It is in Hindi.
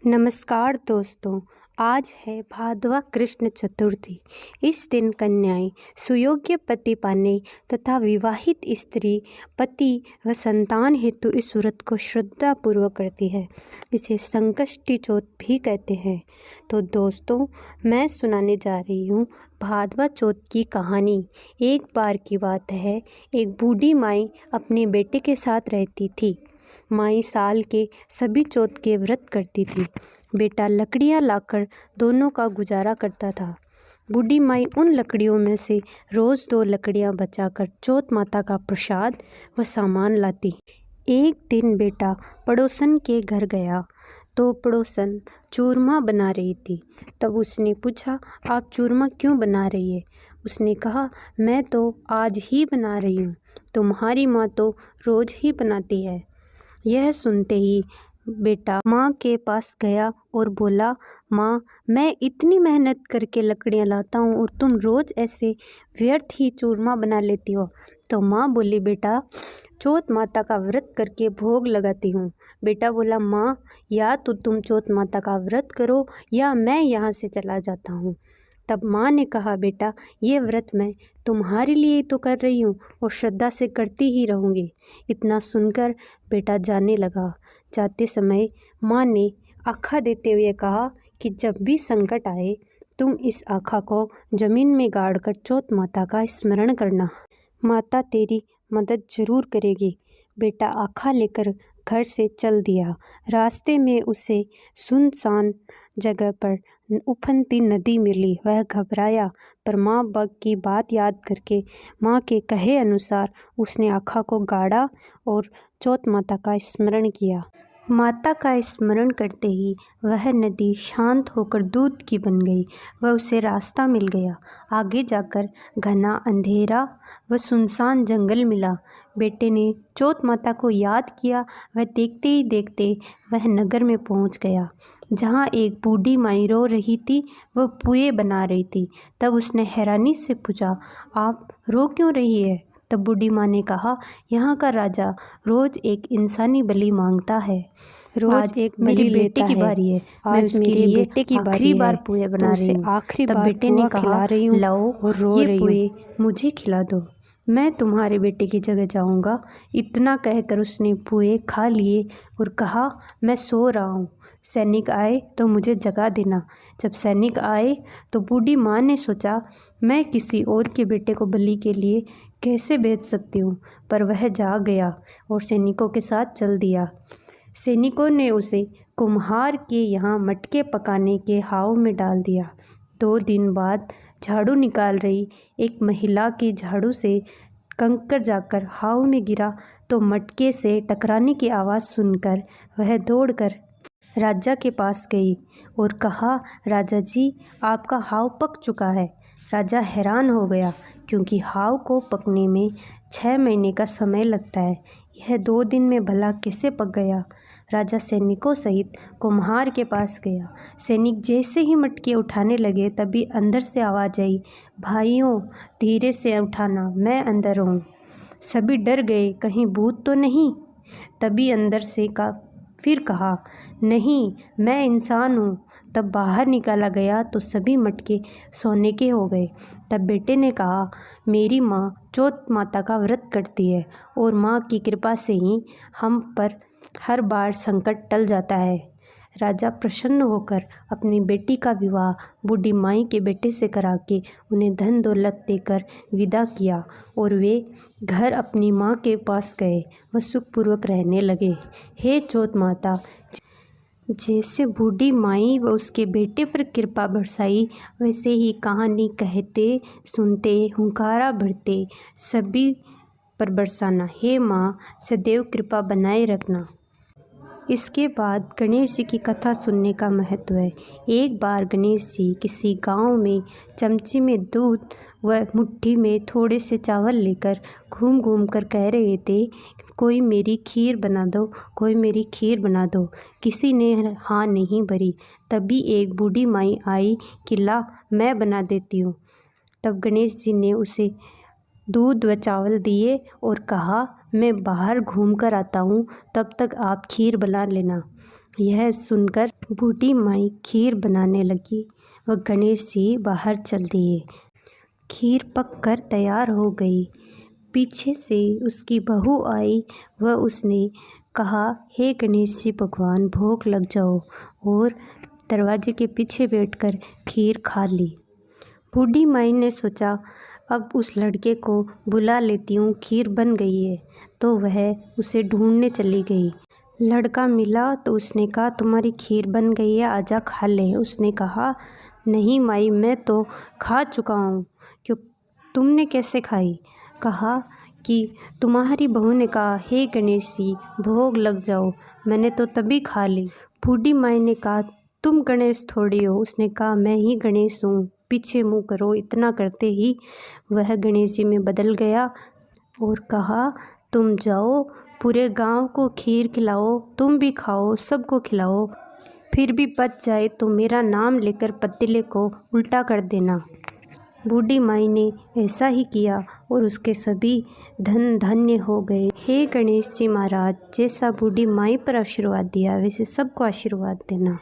नमस्कार दोस्तों। आज है भादवा कृष्ण चतुर्थी। इस दिन कन्याएं सुयोग्य पति पाने तथा विवाहित स्त्री पति व संतान हेतु इस व्रत को श्रद्धापूर्वक करती है। इसे संकष्टी चौथ भी कहते हैं। तो दोस्तों, मैं सुनाने जा रही हूँ भादवा चौथ की कहानी। एक बार की बात है, एक बूढ़ी माई अपने बेटे के साथ रहती थी। माई साल के सभी चौथ के व्रत करती थी। बेटा लकड़ियाँ लाकर दोनों का गुजारा करता था। बूढ़ी माई उन लकड़ियों में से रोज़ 2 लकड़ियाँ बचाकर चौथ माता का प्रसाद व सामान लाती। एक दिन बेटा पड़ोसन के घर गया तो पड़ोसन चूरमा बना रही थी। तब उसने पूछा, आप चूरमा क्यों बना रही है? उसने कहा, मैं तो आज ही बना रही हूँ, तुम्हारी माँ तो रोज़ ही बनाती है। यह सुनते ही बेटा माँ के पास गया और बोला, माँ, मैं इतनी मेहनत करके लकड़ियाँ लाता हूँ और तुम रोज़ ऐसे व्यर्थ ही चूरमा बना लेती हो। तो माँ बोली, बेटा चौथ माता का व्रत करके भोग लगाती हूँ। बेटा बोला, माँ, या तो तुम चौथ माता का व्रत करो या मैं यहाँ से चला जाता हूँ। तब माँ ने कहा, बेटा ये व्रत मैं तुम्हारे लिए तो कर रही हूँ और श्रद्धा से करती ही रहूँगी। इतना सुनकर बेटा जाने लगा। जाते समय माँ ने आखा देते हुए कहा कि जब भी संकट आए तुम इस आखा को जमीन में गाड़कर चौथ माता का स्मरण करना, माता तेरी मदद जरूर करेगी। बेटा आखा लेकर घर से चल दिया। रास्ते में उसे सुनसान जगह पर उफनती नदी मिली। वह घबराया, पर माँ की बात याद करके माँ के कहे अनुसार उसने आखा को गाड़ा और चौथ माता का स्मरण किया। माता का स्मरण करते ही वह नदी शांत होकर दूध की बन गई। वह उसे रास्ता मिल गया। आगे जाकर घना अंधेरा व सुनसान जंगल मिला। बेटे ने चौथ माता को याद किया। वह देखते ही देखते वह नगर में पहुंच गया, जहां एक बूढ़ी माई रो रही थी। वह पुए बना रही थी। तब उसने हैरानी से पूछा, आप रो क्यों रही है? तब बूढ़ी माँ ने कहा, यहाँ का राजा रोज एक इंसानी बलि मांगता है। रोज एक मेरी बेटे की बारी है। मैं उसके लिए बेटे की आखिरी बार पुए बना रही हूँ। आखिरी बार बेटे ने कहा, लाओ और रो रही हूँ, ये पुए मुझे खिला दो, मैं तुम्हारे बेटे की जगह जाऊंगा। इतना कहकर उसने पुए खा लिए और कहा, मैं सो रहा हूँ, सैनिक आए तो मुझे जगा देना। जब सैनिक आए तो बूढ़ी माँ ने सोचा, मैं किसी और के बेटे को बलि के लिए कैसे भेज सकती हूँ, पर वह जाग गया और सैनिकों के साथ चल दिया। सैनिकों ने उसे कुम्हार के यहाँ मटके पकाने के हाव में डाल दिया। 2 दिन बाद झाड़ू निकाल रही एक महिला की झाड़ू से कंकड़ जाकर हाव में गिरा तो मटके से टकराने की आवाज़ सुनकर वह दौड़कर राजा के पास गई और कहा, राजा जी, आपका हाव पक चुका है। राजा हैरान हो गया, क्योंकि हाव को पकने में 6 महीने का समय लगता है। यह 2 दिन में भला कैसे पक गया? राजा सैनिकों सहित कुम्हार के पास गया। सैनिक जैसे ही मटके उठाने लगे, तभी अंदर से आवाज़ आई, भाइयों धीरे से उठाना, मैं अंदर हूँ। सभी डर गए, कहीं भूत तो नहीं? तभी अंदर से फिर कहा, नहीं, मैं इंसान हूँ। तब बाहर निकाला गया तो सभी मटके सोने के हो गए। तब बेटे ने कहा, मेरी माँ चौथ माता का व्रत करती है और माँ की कृपा से ही हम पर हर बार संकट टल जाता है। राजा प्रसन्न होकर अपनी बेटी का विवाह बूढ़ी माई के बेटे से करा के उन्हें धन दौलत देकर विदा किया और वे घर अपनी माँ के पास गए व सुखपूर्वक रहने लगे। हे चौथ माता, जैसे बूढ़ी माई व उसके बेटे पर कृपा बरसाई, वैसे ही कहानी कहते सुनते हुंकारा भरते सभी पर बरसाना। हे माँ, सदैव कृपा बनाए रखना। इसके बाद गणेश जी की कथा सुनने का महत्व है। एक बार गणेश जी किसी गांव में चमचे में दूध व मुट्ठी में थोड़े से चावल लेकर घूम घूम कर कह रहे थे, कोई मेरी खीर बना दो, कोई मेरी खीर बना दो। किसी ने हाँ नहीं भरी। तभी एक बूढ़ी माई आई कि ला, मैं बना देती हूँ। तब गणेश जी ने उसे दूध व चावल दिए और कहा, मैं बाहर घूम कर आता हूँ, तब तक आप खीर बना लेना। यह सुनकर बूढ़ी माई खीर बनाने लगी। वह गणेश जी बाहर चल दिए। खीर पककर तैयार हो गई। पीछे से उसकी बहू आई। वह उसने कहा, हे गणेश जी भगवान, भोग लग जाओ, और दरवाजे के पीछे बैठकर खीर खा ली। बूढ़ी माई ने सोचा, अब उस लड़के को बुला लेती हूँ, खीर बन गई है। तो वह उसे ढूंढने चली गई। लड़का मिला तो उसने कहा, तुम्हारी खीर बन गई है, आजा खा ले। उसने कहा, नहीं माई, मैं तो खा चुका हूँ। क्यों? तुमने कैसे खाई? कहा कि तुम्हारी बहू ने कहा, हे गणेश जी भोग लग जाओ, मैंने तो तभी खा ली। बूढ़ी माई ने कहा, तुम गणेश थोड़ी हो। उसने कहा, मैं ही गणेश हूँ, पीछे मुँह करो। इतना करते ही वह गणेश जी में बदल गया और कहा, तुम जाओ, पूरे गांव को खीर खिलाओ, तुम भी खाओ, सबको खिलाओ, फिर भी बच जाए तो मेरा नाम लेकर पतीले को उल्टा कर देना। बूढ़ी माई ने ऐसा ही किया और उसके सभी धन धन्य हो गए। हे गणेश जी महाराज, जैसा बूढ़ी माई पर आशीर्वाद दिया वैसे सबको आशीर्वाद देना।